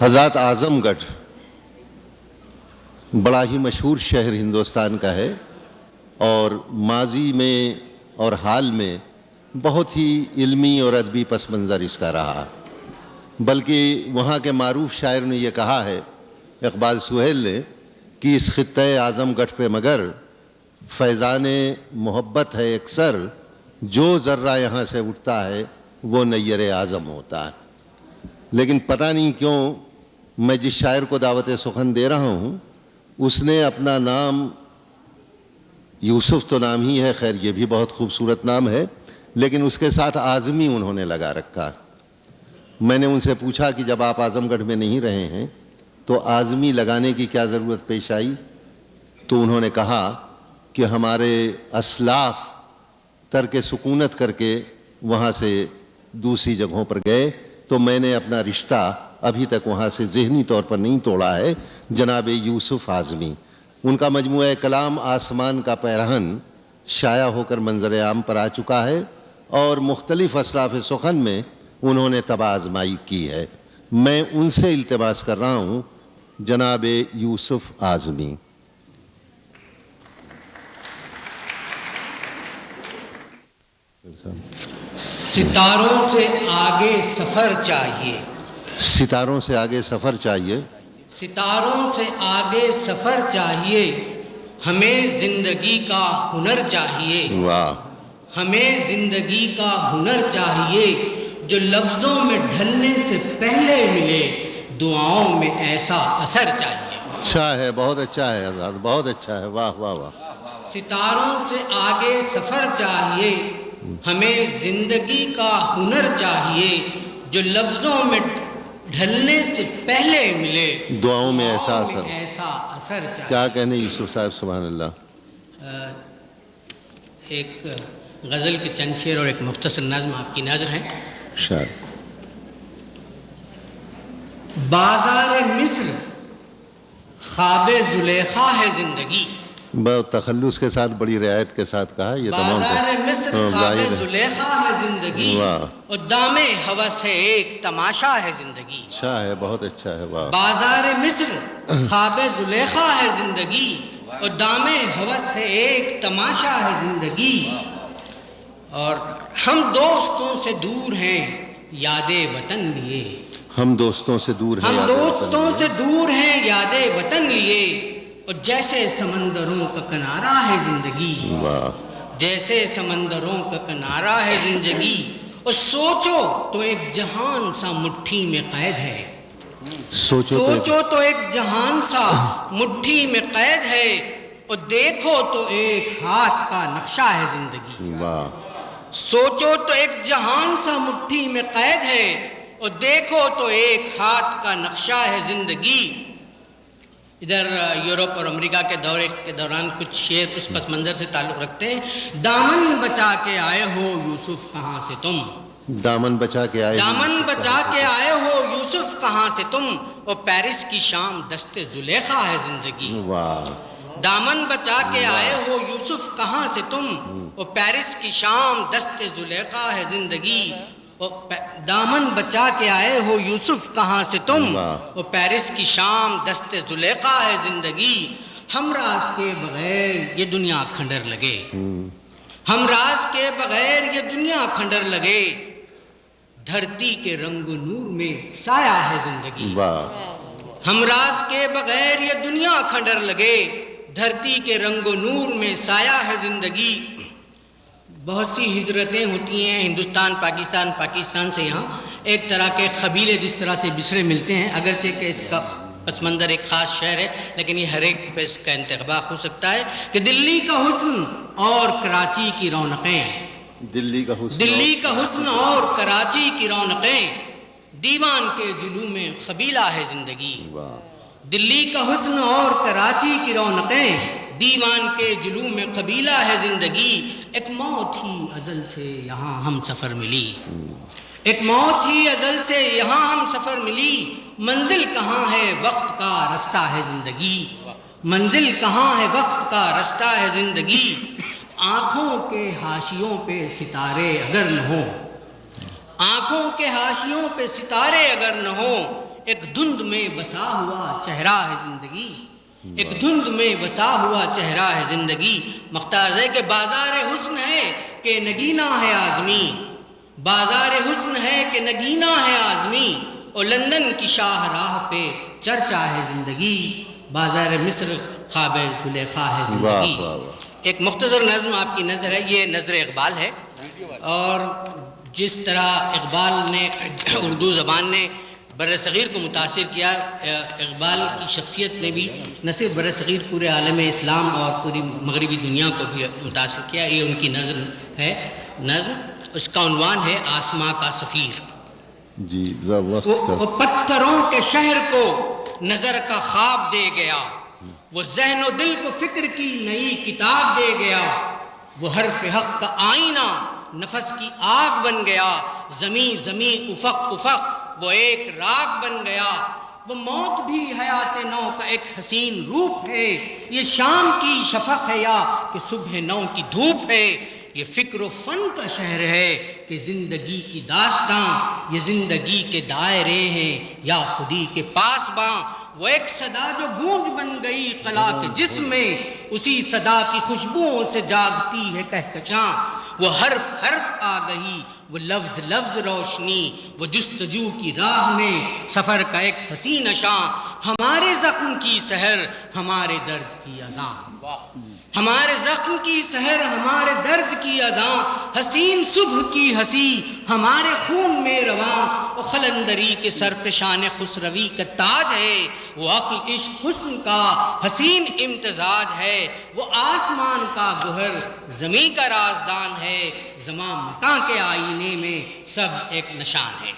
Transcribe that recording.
حضرت اعظم گڑھ بڑا ہی مشہور شہر ہندوستان کا ہے اور ماضی میں اور حال میں بہت ہی علمی اور ادبی پس منظر اس کا رہا، بلکہ وہاں کے معروف شاعر نے یہ کہا ہے، اقبال سہیل نے، کہ اس خطۂ اعظم گڑھ پہ مگر فیضان محبت ہے اکثر، جو ذرہ یہاں سے اٹھتا ہے وہ نیر اعظم ہوتا ہے۔ لیکن پتہ نہیں کیوں میں جس شاعر کو دعوت سخن دے رہا ہوں اس نے اپنا نام، یوسف تو نام ہی ہے، خیر یہ بھی بہت خوبصورت نام ہے، لیکن اس کے ساتھ اعظمی انہوں نے لگا رکھا۔ میں نے ان سے پوچھا کہ جب آپ اعظم گڑھ میں نہیں رہے ہیں تو اعظمی لگانے کی کیا ضرورت پیش آئی؟ تو انہوں نے کہا کہ ہمارے اسلاف ترک سکونت کر کے وہاں سے دوسری جگہوں پر گئے تو میں نے اپنا رشتہ ابھی تک وہاں سے ذہنی طور پر نہیں توڑا ہے جناب یوسف اعظمی۔ ان کا مجموعہ کلام آسمان کا پیرہن شائع ہو کر منظر عام پر آ چکا ہے اور مختلف اصراف سخن میں انہوں نے طبع آزمائی کی ہے۔ میں ان سے التماس کر رہا ہوں جناب یوسف اعظمی۔ ستاروں سے آگے سفر چاہیے، ستاروں سے آگے سفر چاہیے، ستاروں سے آگے سفر چاہیے، ہمیں زندگی کا ہنر چاہیے، واہ، ہمیں زندگی کا ہنر چاہیے، جو لفظوں میں ڈھلنے سے پہلے ملے، دعاؤں میں ایسا اثر چاہیے۔ اچھا ہے، بہت اچھا ہے حضرات، بہت اچھا ہے، واہ واہ واہ۔ ستاروں سے آگے سفر چاہیے، ہمیں زندگی کا ہنر چاہیے، جو لفظوں میں ڈھلنے سے پہلے ملے، دعاؤں میں ایسا دعاؤں اثر۔ میں ایسا اثر چاہیے۔ کیا کہنے یوسف صاحب، سبحان اللہ۔ ایک غزل کے چند شعر اور ایک مختصر نظم آپ کی نظر ہے۔ شاید بازار مصر خواب زلیخا ہے زندگی، بہت تخلص کے ساتھ، بڑی رعایت کے ساتھ کہا یہ تمام۔ بازار مصر خواب زلیخا ہے زندگی، واہ، اور دام ہوس ہے ایک تماشا ہے زندگی۔ اچھا ہے، بہت اچھا ہے، واہ۔ بازار مصر خواب زلیخا ہے زندگی، اور دام ہوس ہے ایک تماشا ہے زندگی، اور ہم دوستوں سے دور ہیں یاد وطن لیے، ہم دوستوں سے دور ہیں، ہم دوستوں سے دور ہیں یاد وطن لیے، اور جیسے سمندروں کا کنارہ ہے زندگی، واہ، جیسے سمندروں کا کنارہ ہے زندگی، اور سوچو تو ایک جہان سا مٹھی میں قید ہے، سوچو تو ایک جہان سا مٹھی میں قید ہے، اور دیکھو تو ایک ہاتھ کا نقشہ ہے زندگی، واہ، سوچو تو ایک جہان سا مٹھی میں قید ہے، اور دیکھو تو ایک ہاتھ کا نقشہ ہے زندگی۔ ادھر یورپ اور امریکہ کے دورے کے دوران کچھ شعر اس پس منظر سے تعلق رکھتے ہیں۔ دامن بچا کے آئے ہو یوسف کہاں سے تم، دامن بچا کے آئے، دامن بچا کے آئے ہو یوسف کہاں سے تم، اور پیرس کی شام دست زلیخا ہے زندگی، واہ، دامن بچا کے آئے ہو یوسف کہاں سے تم، اور پیرس کی شام دست زلیخا ہے زندگی، دامن بچا کے آئے ہو یوسف کہاں سے تم، اور پیرس کی شام دست زلیخا ہے زندگی۔ ہم راز کے بغیر یہ دنیا کھنڈر لگے، ہم راز کے بغیر یہ دنیا کھنڈر لگے، دھرتی کے رنگ و نور میں سایہ ہے زندگی، واہ، ہم راز کے بغیر یہ دنیا کھنڈر لگے، دھرتی کے رنگ و نور میں سایہ ہے زندگی۔ بہت سی ہجرتیں ہوتی ہیں ہندوستان پاکستان، پاکستان سے یہاں، ایک طرح کے قبیلے جس طرح سے بسرے ملتے ہیں، اگرچہ کہ اس کا پس منظر ایک خاص شہر ہے لیکن یہ ہر ایک پہ اس کا انتخاب ہو سکتا ہے کہ دلی کا حسن اور کراچی کی رونقیں، دلی کا حسن، دلی کا حسن اور کراچی کی رونقیں، دیوان کے جلوم میں قبیلہ ہے زندگی، واہ، دلی کا حسن اور کراچی کی رونقیں، دیوان کے جلوم میں قبیلہ ہے زندگی، ایک موت ہی ازل سے یہاں ہم سفر ملی، ایک موت ہی ازل سے یہاں ہم سفر ملی، منزل کہاں ہے وقت کا رستہ ہے زندگی، منزل کہاں ہے وقت کا رستہ ہے زندگی، آنکھوں کے حاشیوں پہ ستارے اگر نہ ہوں، آنکھوں کے حاشیوں پہ ستارے اگر نہ ہوں، ایک دھند میں بسا ہوا چہرہ ہے زندگی، ایک دھند میں بسا ہوا چہرہ ہے زندگی۔ مختار ہے کہ بازار حسن ہے کہ نگینہ ہے آزمی، بازار حسن ہے کہ نگینہ ہے آزمی، اور لندن کی شاہ راہ پہ چرچا ہے زندگی، بازار مصر خواب زلیخا ہے زندگی۔ ایک مختصر نظم آپ کی نظر ہے، یہ نظر اقبال ہے، اور جس طرح اقبال نے اردو زبان نے بر صغیر کو متاثر کیا، اقبال کی شخصیت نے بھی نہ صرف بر صغیر پورے عالم اسلام اور پوری مغربی دنیا کو بھی متاثر کیا۔ یہ ان کی نظم ہے، نظم اس کا عنوان ہے آسماں کا سفیر۔ جی وہ پتھروں کے شہر کو نظر کا خواب دے گیا، وہ ذہن و دل کو فکر کی نئی کتاب دے گیا، وہ حرف حق کا آئینہ نفس کی آگ بن گیا، زمین زمین افق افق وہ ایک راگ بن گیا، وہ موت بھی حیات نو کا ایک حسین روپ ہے، یہ شام کی شفق ہے یا کہ صبح نو کی دھوپ ہے، یہ فکر و فن کا شہر ہے کہ زندگی کی داستاں، یہ زندگی کے دائرے ہیں یا خودی کے پاس باں، وہ ایک صدا جو گونج بن گئی قلعہ کے جسم میں، اسی صدا کی خوشبوؤں سے جاگتی ہے کہکشاں، وہ حرف حرف آگہی، وہ لفظ لفظ روشنی، وہ جستجو کی راہ میں سفر کا ایک حسین نشاں، ہمارے زخم کی سحر ہمارے درد کی اذاں، ہمارے زخم کی سحر ہمارے درد کی اذاں، حسین صبح کی ہنسی ہمارے خون میں رواں، وہ خلندری کے سر پہ شان خسروی کا تاج ہے، وہ عقل عشق حسن کا حسین امتزاج ہے، وہ آسمان کا گوہر زمین کا رازدان ہے، زمان مکان کے آئینے میں سبز ایک نشان ہے۔